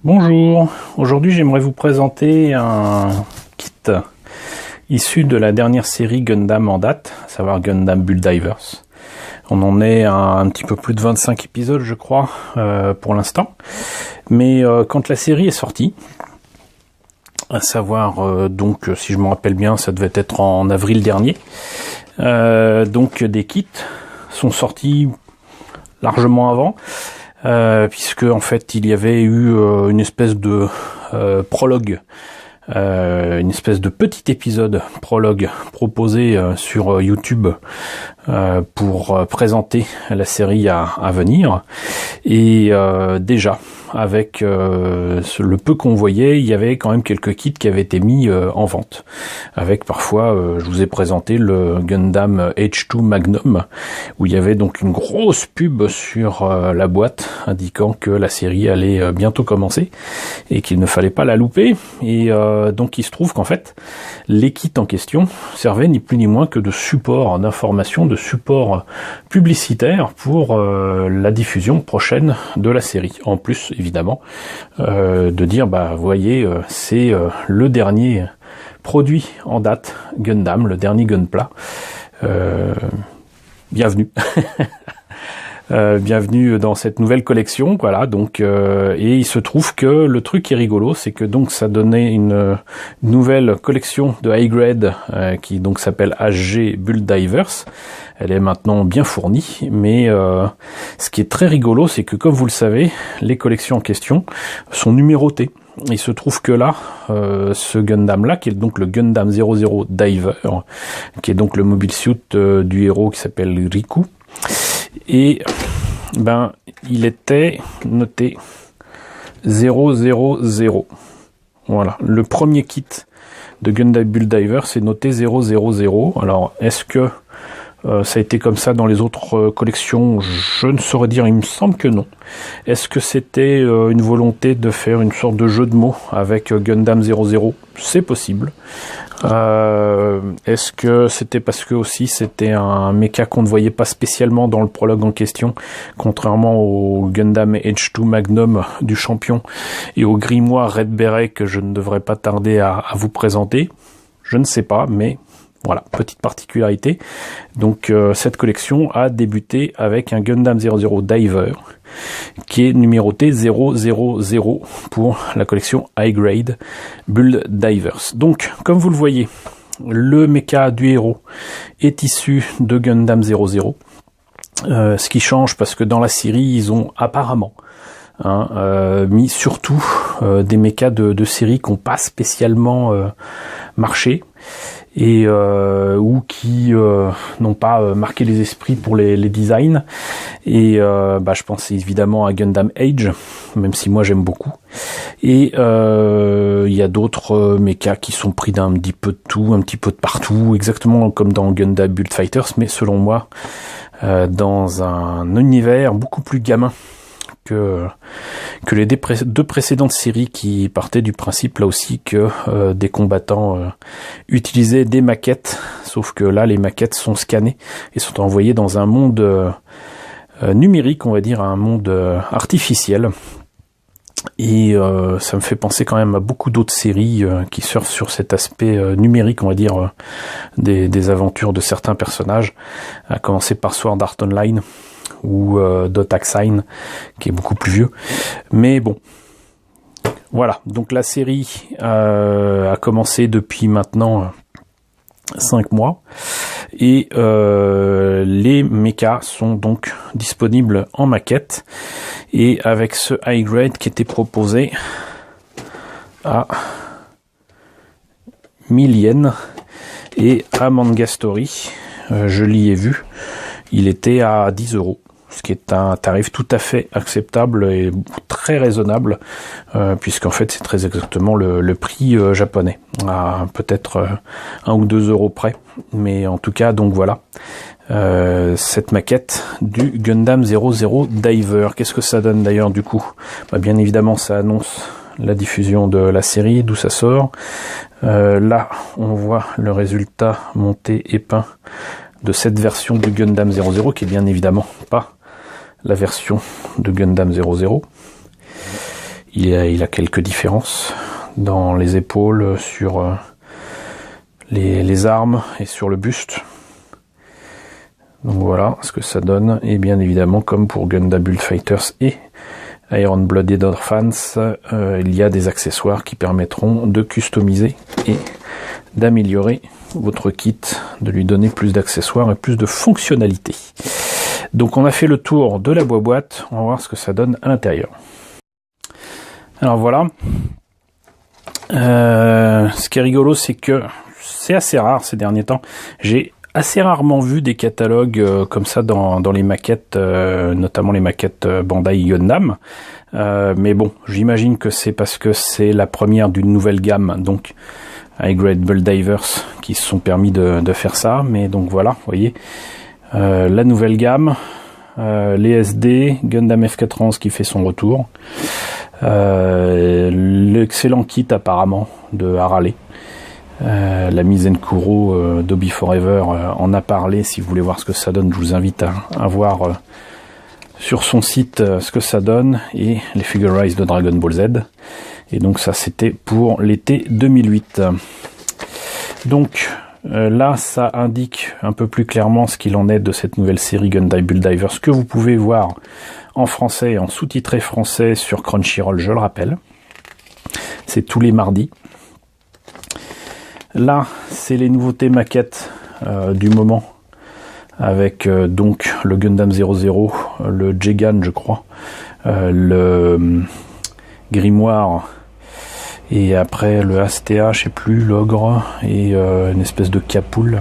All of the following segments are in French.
Bonjour, aujourd'hui j'aimerais vous présenter un kit issu de la dernière série Gundam en date, à savoir Gundam Bulldivers. On en est à un petit peu plus de 25 épisodes je crois pour l'instant, mais quand la série est sortie, à savoir donc si je me rappelle bien ça devait être en avril dernier, donc des kits sont sortis largement avant. Puisque en fait il y avait eu une espèce de prologue, une espèce de petit épisode prologue proposé sur YouTube pour présenter la série à venir, et déjà avec le peu qu'on voyait, il y avait quand même quelques kits qui avaient été mis en vente, avec parfois, je vous ai présenté le Gundam H2 Magnum, où il y avait donc une grosse pub sur la boîte, indiquant que la série allait bientôt commencer, et qu'il ne fallait pas la louper, et donc il se trouve qu'en fait, les kits en question servaient ni plus ni moins que de support d'information, de support publicitaire pour la diffusion prochaine de la série, en plus évidemment de dire bah vous voyez c'est le dernier produit en date Gundam, le dernier Gunpla, bienvenue. Bienvenue dans cette nouvelle collection, voilà. Donc et il se trouve que le truc qui est rigolo, c'est que donc ça donnait une nouvelle collection de high grade qui donc s'appelle HG Bulldivers. Elle est maintenant bien fournie, mais ce qui est très rigolo, c'est que comme vous le savez, les collections en question sont numérotées. Il se trouve que là, ce Gundam là, qui est donc le Gundam 00 Diver, qui est donc le mobile suit du héros qui s'appelle Riku, et ben il était noté 000. Voilà, le premier kit de Gundam Bulldivers c'est noté 000. Alors est-ce que ça a été comme ça dans les autres collections? Je ne saurais dire, il me semble que non. Est-ce que c'était une volonté de faire une sorte de jeu de mots avec Gundam 00? C'est possible. Est-ce que c'était parce que aussi c'était un mecha qu'on ne voyait pas spécialement dans le prologue en question, contrairement au Gundam H2 Magnum du champion et au grimoire Red Beret que je ne devrais pas tarder à vous présenter? Je ne sais pas, mais voilà, petite particularité. Donc cette collection a débuté avec un Gundam 00 Diver qui est numéroté 000 pour la collection High Grade Bulldivers. Donc comme vous le voyez, le mecha du héros est issu de Gundam 00. Ce qui change parce que dans la série ils ont apparemment mis surtout des mechas de série qui n'ont pas spécialement marché, et ou qui n'ont pas marqué les esprits pour les designs, et je pense évidemment à Gundam Age, même si moi j'aime beaucoup, et il y a d'autres mechas qui sont pris d'un petit peu de tout, un petit peu de partout, exactement comme dans Gundam Build Fighters, mais selon moi dans un univers beaucoup plus gamin que les deux précédentes séries, qui partaient du principe là aussi que des combattants utilisaient des maquettes, sauf que là les maquettes sont scannées et sont envoyées dans un monde numérique, on va dire un monde artificiel, et ça me fait penser quand même à beaucoup d'autres séries qui surfent sur cet aspect numérique, on va dire, des aventures de certains personnages, à commencer par Sword Art Online ou Dotaxine, qui est beaucoup plus vieux. Mais bon, voilà. Donc la série a commencé depuis maintenant 5 mois, et les mechas sont donc disponibles en maquette, et avec ce high grade qui était proposé à 1000 yens, et à Manga Story, je l'y ai vu, il était à 10 €. Ce qui est un tarif tout à fait acceptable et très raisonnable, puisqu'en fait c'est très exactement le prix japonais, à peut-être 1 ou 2 € près, mais en tout cas donc voilà, cette maquette du Gundam 00 Diver. Qu'est-ce que ça donne d'ailleurs du coup? Bien évidemment ça annonce la diffusion de la série, d'où ça sort. Là on voit le résultat monté et peint de cette version du Gundam 00, qui est bien évidemment pas la version de Gundam 00. il a quelques différences dans les épaules, sur les armes et sur le buste. Donc voilà ce que ça donne. Et bien évidemment, comme pour Gundam Build Fighters et Iron Blooded Orphans, il y a des accessoires qui permettront de customiser et d'améliorer votre kit, de lui donner plus d'accessoires et plus de fonctionnalités. Donc on a fait le tour de la boîte, on va voir ce que ça donne à l'intérieur. Alors voilà. Ce qui est rigolo, c'est que c'est assez rare ces derniers temps. J'ai assez rarement vu des catalogues comme ça dans les maquettes, notamment les maquettes Bandai Gundam. Mais bon, j'imagine que c'est parce que c'est la première d'une nouvelle gamme, donc High Grade Build Divers, qui se sont permis de faire ça. Mais donc voilà, vous voyez, la nouvelle gamme, les SD, Gundam F91 qui fait son retour, l'excellent kit apparemment de Harale. La Mizenkuro d'Obi Forever en a parlé. Si vous voulez voir ce que ça donne, je vous invite à voir sur son site ce que ça donne, et les Figure-Rise de Dragon Ball Z. Et donc ça, c'était pour l'été 2008. Donc là, ça indique un peu plus clairement ce qu'il en est de cette nouvelle série Gundam Build Divers, que vous pouvez voir en français et en sous-titré français sur Crunchyroll, je le rappelle. C'est tous les mardis. Là, c'est les nouveautés maquettes du moment, avec donc le Gundam 00, le Jegan, je crois, le Grimoire, et après le Astea, je sais plus, l'ogre, et une espèce de capoule.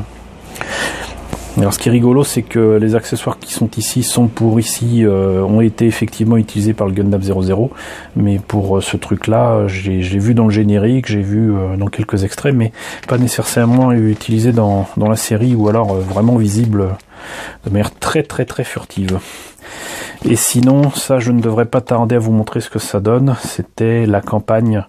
Alors ce qui est rigolo, c'est que les accessoires qui sont ici ont été effectivement utilisés par le Gundam 00, mais pour ce truc là, j'ai vu dans le générique, j'ai vu dans quelques extraits, mais pas nécessairement utilisé dans la série, ou alors vraiment visible de manière très très très furtive. Et sinon, ça, je ne devrais pas tarder à vous montrer ce que ça donne. C'était la campagne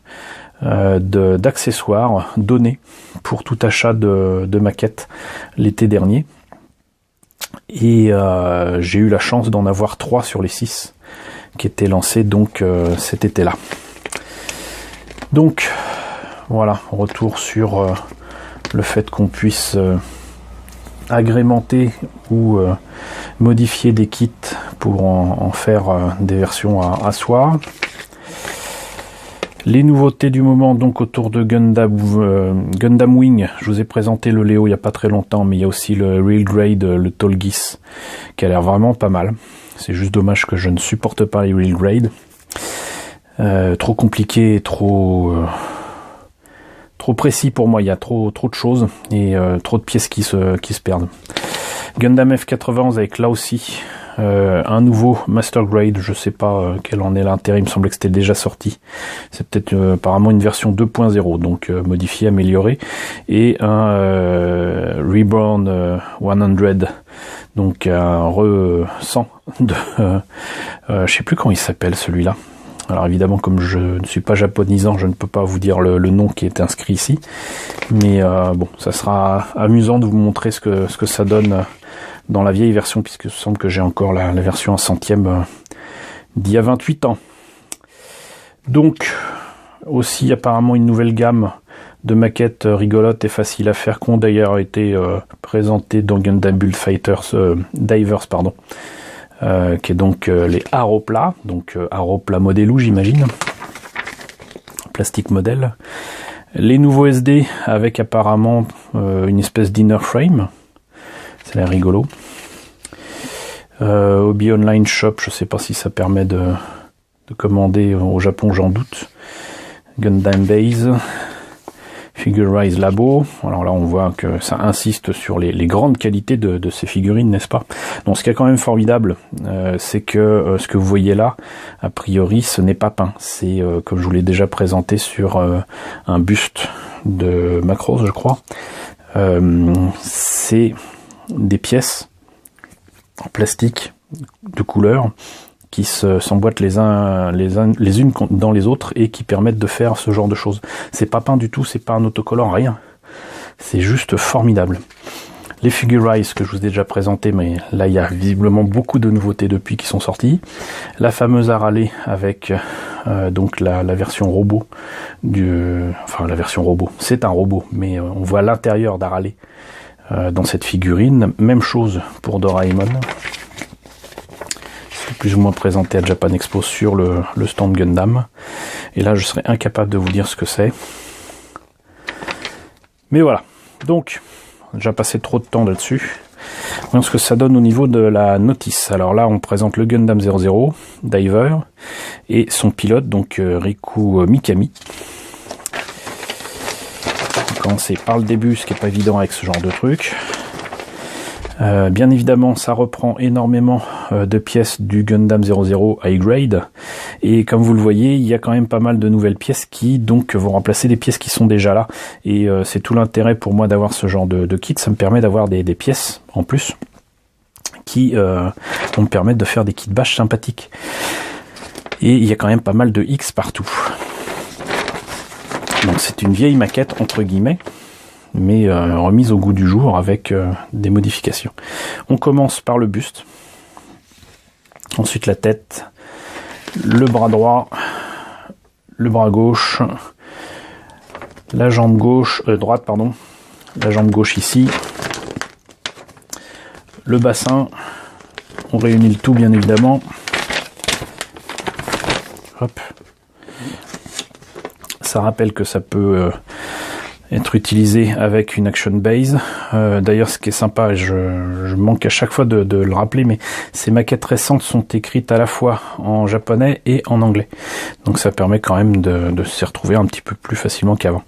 d'accessoires donnés pour tout achat de maquettes l'été dernier. Et j'ai eu la chance d'en avoir 3 sur les 6 qui étaient lancés donc cet été-là. Donc voilà, retour sur le fait qu'on puisse agrémenter ou modifier des kits pour en faire des versions à soi. Les nouveautés du moment donc autour de Gundam Wing. Je vous ai présenté le Léo il n'y a pas très longtemps, mais il y a aussi le Real Grade, le Tolgis, qui a l'air vraiment pas mal. C'est juste dommage que je ne supporte pas les Real Grade. Trop compliqué, trop précis pour moi. Il y a trop de choses et trop de pièces qui se perdent. Gundam F91 avec là aussi un nouveau Master Grade, je sais pas quel en est l'intérêt, il me semblait que c'était déjà sorti. C'est peut-être apparemment une version 2.0, donc modifiée, améliorée, et un Reborn 100, donc un 100 de je sais plus comment il s'appelle celui-là. Alors évidemment, comme je ne suis pas japonisant, je ne peux pas vous dire le nom qui est inscrit ici, mais bon, ça sera amusant de vous montrer ce que ça donne dans la vieille version, puisque il semble que j'ai encore la version 100e d'il y a 28 ans. Donc, aussi apparemment une nouvelle gamme de maquettes rigolotes et faciles à faire, qui ont d'ailleurs été présentées dans Gundam Build Fighters Divers, pardon, qui est donc les Aropla, donc Aropla Modelo, j'imagine, plastique modèle. Les nouveaux SD avec apparemment une espèce d'inner frame. Ça a l'air rigolo. Hobby Online Shop, je sais pas si ça permet de commander au Japon, j'en doute. Gundam Base, Figure-Rise Labo. Alors là, on voit que ça insiste sur les grandes qualités de ces figurines, n'est-ce pas? Donc, ce qui est quand même formidable, c'est que ce que vous voyez là, a priori, ce n'est pas peint. C'est, comme je vous l'ai déjà présenté sur un buste de Macross, je crois. C'est des pièces en plastique de couleur qui s'emboîtent les unes dans les autres et qui permettent de faire ce genre de choses. C'est pas peint du tout, c'est pas un autocollant, rien. C'est juste formidable. Les Figurize que je vous ai déjà présenté, mais là il y a visiblement beaucoup de nouveautés depuis qui sont sorties. La fameuse Harley avec donc la version robot enfin la version robot, c'est un robot, mais on voit l'intérieur d'Harley dans cette figurine. Même chose pour Doraemon. C'est plus ou moins présenté à Japan Expo sur le stand Gundam. Et là je serais incapable de vous dire ce que c'est. Mais voilà, donc déjà passé trop de temps là-dessus. Voyons ce que ça donne au niveau de la notice. Alors là, on présente le Gundam 00, Diver, et son pilote, donc Riku Mikami. On va commencer par le début, ce qui n'est pas évident avec ce genre de truc. Bien évidemment, ça reprend énormément de pièces du Gundam 00 High Grade, et comme vous le voyez, il y a quand même pas mal de nouvelles pièces qui donc vont remplacer des pièces qui sont déjà là, et c'est tout l'intérêt pour moi d'avoir ce genre de kit. Ça me permet d'avoir des pièces en plus qui vont me permettre de faire des kits bash sympathiques, et il y a quand même pas mal de X partout. Donc c'est une vieille maquette entre guillemets, mais remise au goût du jour avec des modifications. On commence par le buste, ensuite la tête, le bras droit, le bras gauche, la jambe gauche, droite pardon, la jambe gauche ici, le bassin, on réunit le tout bien évidemment. Hop. Ça rappelle que ça peut être utilisé avec une action base. D'ailleurs, ce qui est sympa, je manque à chaque fois de le rappeler, mais ces maquettes récentes sont écrites à la fois en japonais et en anglais. Donc ça permet quand même de s'y retrouver un petit peu plus facilement qu'avant.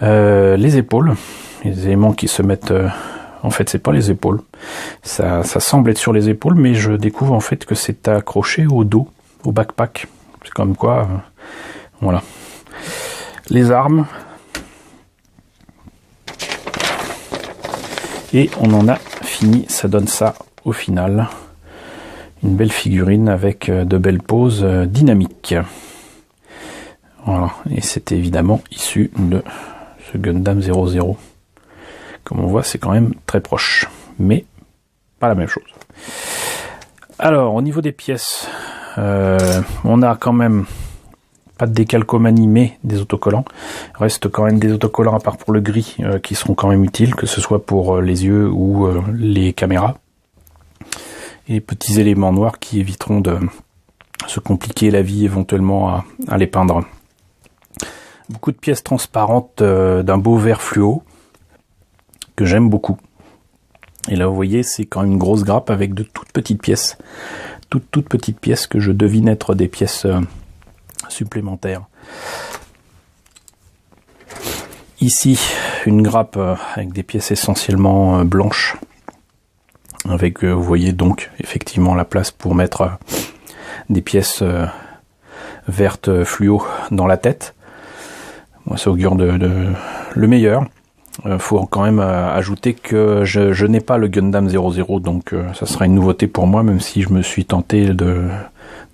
Les épaules, les éléments qui se mettent... en fait, c'est pas les épaules. Ça semble être sur les épaules, mais je découvre en fait que c'est accroché au dos, au backpack. C'est comme quoi... voilà. Les armes... Et on en a fini, ça donne ça au final. Une belle figurine avec de belles poses dynamiques. Voilà, et c'est évidemment issu de ce Gundam 00. Comme on voit, c'est quand même très proche, mais pas la même chose. Alors, au niveau des pièces, on a quand même... pas de décalcomanie, mais des autocollants. Il reste quand même des autocollants, à part pour le gris, qui seront quand même utiles, que ce soit pour les yeux ou les caméras. Et petits éléments noirs qui éviteront de se compliquer la vie éventuellement à les peindre. Beaucoup de pièces transparentes d'un beau vert fluo, que j'aime beaucoup. Et là, vous voyez, c'est quand même une grosse grappe avec de toutes petites pièces. Toutes petites pièces que je devine être des pièces... supplémentaires. Ici, une grappe avec des pièces essentiellement blanches, avec, vous voyez donc effectivement la place pour mettre des pièces vertes fluo dans la tête. Moi, ça augure le meilleur. Faut quand même ajouter que je n'ai pas le Gundam 00, donc ça sera une nouveauté pour moi, même si je me suis tenté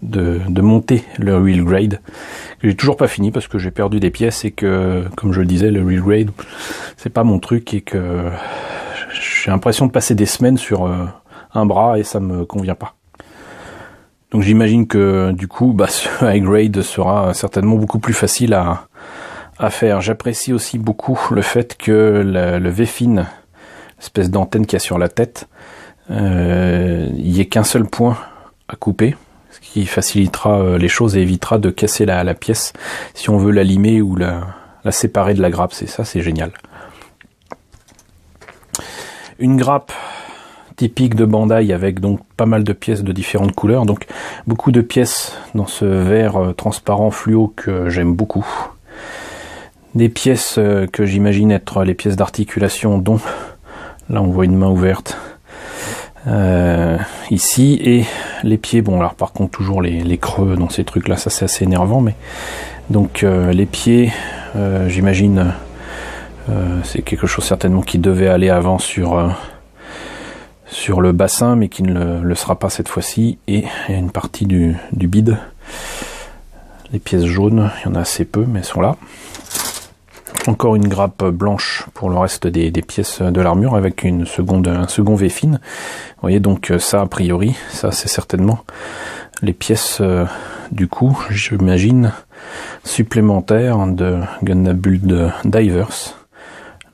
de monter le Real Grade, que j'ai toujours pas fini parce que j'ai perdu des pièces et que, comme je le disais, le Real Grade c'est pas mon truc et que j'ai l'impression de passer des semaines sur un bras et ça me convient pas. Donc j'imagine que du coup ce High Grade sera certainement beaucoup plus facile à faire. J'apprécie aussi beaucoup le fait que le V-fin, l'espèce d'antenne qu'il y a sur la tête, il n'y ait qu'un seul point à couper, ce qui facilitera les choses et évitera de casser la pièce si on veut la limer ou la séparer de la grappe. C'est génial. Une grappe typique de Bandai avec donc pas mal de pièces de différentes couleurs, donc beaucoup de pièces dans ce vert transparent fluo que j'aime beaucoup. Des pièces que j'imagine être les pièces d'articulation, dont là on voit une main ouverte ici, et les pieds. Bon, alors par contre toujours les creux dans ces trucs là, ça c'est assez énervant, mais donc les pieds, j'imagine c'est quelque chose certainement qui devait aller avant sur le bassin, mais qui ne le sera pas cette fois-ci. Et il y a une partie du bide. Les pièces jaunes, il y en a assez peu, mais elles sont là. Encore une grappe blanche pour le reste des pièces de l'armure avec un second V-fin. Vous voyez, donc ça a priori, ça c'est certainement les pièces du coup, j'imagine, supplémentaires de Gundam Build Divers.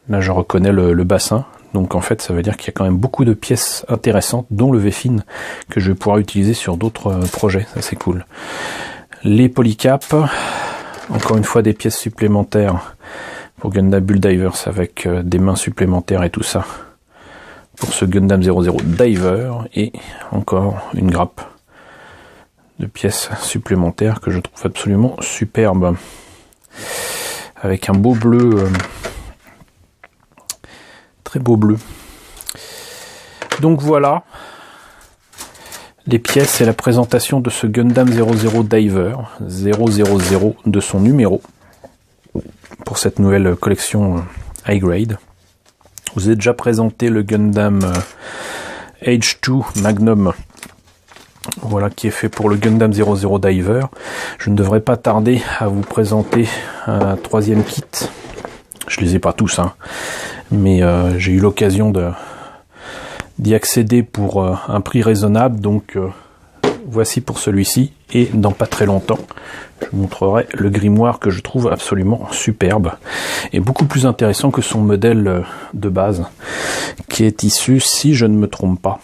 Là je reconnais le bassin, donc en fait ça veut dire qu'il y a quand même beaucoup de pièces intéressantes, dont le V-fin que je vais pouvoir utiliser sur d'autres projets, ça c'est cool. Les polycaps, encore une fois des pièces supplémentaires pour Gundam Build Divers avec des mains supplémentaires et tout ça pour ce Gundam 00 Diver, et encore une grappe de pièces supplémentaires que je trouve absolument superbe avec un beau bleu, très beau bleu. Donc voilà les pièces et la présentation de ce Gundam 00 Diver 000 de son numéro pour cette nouvelle collection High Grade. Je vous ai déjà présenté le Gundam H2 Magnum, voilà, qui est fait pour le Gundam 00 Diver. Je ne devrais pas tarder à vous présenter un troisième kit. Je les ai pas tous, hein, mais j'ai eu l'occasion d'y accéder pour un prix raisonnable, donc voici pour celui-ci, et dans pas très longtemps je vous montrerai le grimoire que je trouve absolument superbe et beaucoup plus intéressant que son modèle de base, qui est issu, si je ne me trompe pas,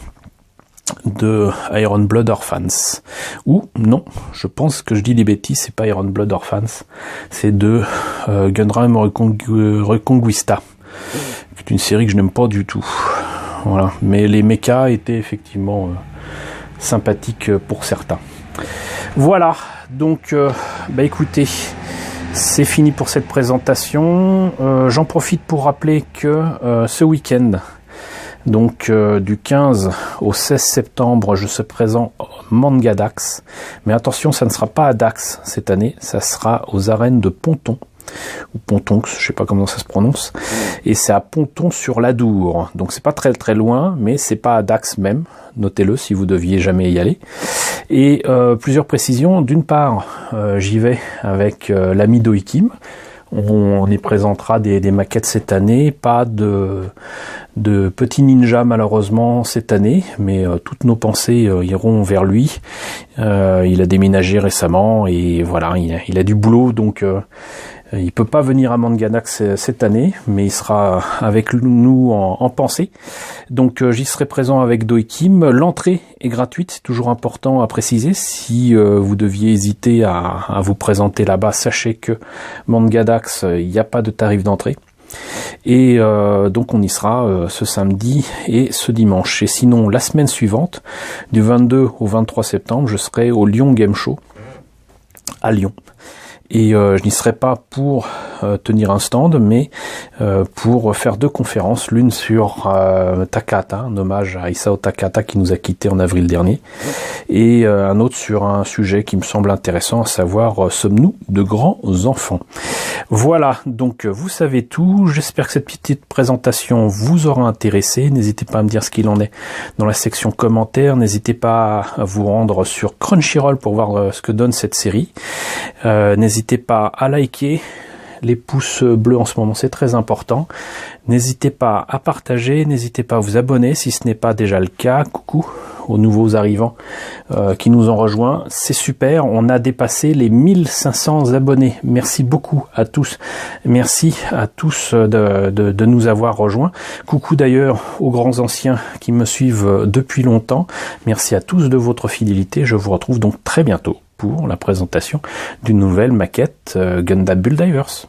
de Iron Blood Orphans, ou non, je pense que je dis des bêtises, c'est pas Iron Blood Orphans, c'est de Gundam Reconquista, qui est une série que je n'aime pas du tout. Voilà, mais les mechas étaient effectivement sympathiques pour certains. Voilà, donc écoutez, c'est fini pour cette présentation. J'en profite pour rappeler que ce week-end, donc du 15 au 16 septembre, je serai présent au Manga Dax, mais attention, ça ne sera pas à Dax cette année, ça sera aux arènes de Ponton, ou Pontonx, je sais pas comment ça se prononce, et c'est à Ponton sur l'Adour, donc c'est pas très très loin, mais c'est pas à Dax même, notez-le si vous deviez jamais y aller. Et plusieurs précisions, d'une part j'y vais avec l'ami Doikim, on y présentera des maquettes cette année, pas de petits ninjas malheureusement cette année, mais toutes nos pensées iront vers lui. Il a déménagé récemment et voilà, il a du boulot, donc il peut pas venir à Manganax cette année, mais il sera avec nous en pensée. Donc j'y serai présent avec Doikim. L'entrée est gratuite, c'est toujours important à préciser. Si vous deviez hésiter à vous présenter là-bas, sachez que Manganax, il n'y a pas de tarif d'entrée. Et donc on y sera ce samedi et ce dimanche. Et sinon, la semaine suivante, du 22 au 23 septembre, je serai au Lyon Game Show à Lyon. Et je n'y serai pas pour tenir un stand, mais pour faire deux conférences, l'une sur Takahata, un hommage à Isao Takahata qui nous a quittés en avril dernier, et un autre sur un sujet qui me semble intéressant, à savoir sommes-nous de grands enfants? Voilà, donc vous savez tout. J'espère que cette petite présentation vous aura intéressé. N'hésitez pas à me dire ce qu'il en est dans la section commentaires. N'hésitez pas à vous rendre sur Crunchyroll pour voir ce que donne cette série. N'hésitez pas à liker. Les pouces bleus en ce moment, c'est très important. N'hésitez pas à partager, n'hésitez pas à vous abonner si ce n'est pas déjà le cas. Coucou aux nouveaux arrivants qui nous ont rejoints. C'est super, on a dépassé les 1500 abonnés. Merci beaucoup à tous. Merci à tous de nous avoir rejoints. Coucou d'ailleurs aux grands anciens qui me suivent depuis longtemps. Merci à tous de votre fidélité. Je vous retrouve donc très bientôt pour la présentation d'une nouvelle maquette Gundam Build Divers.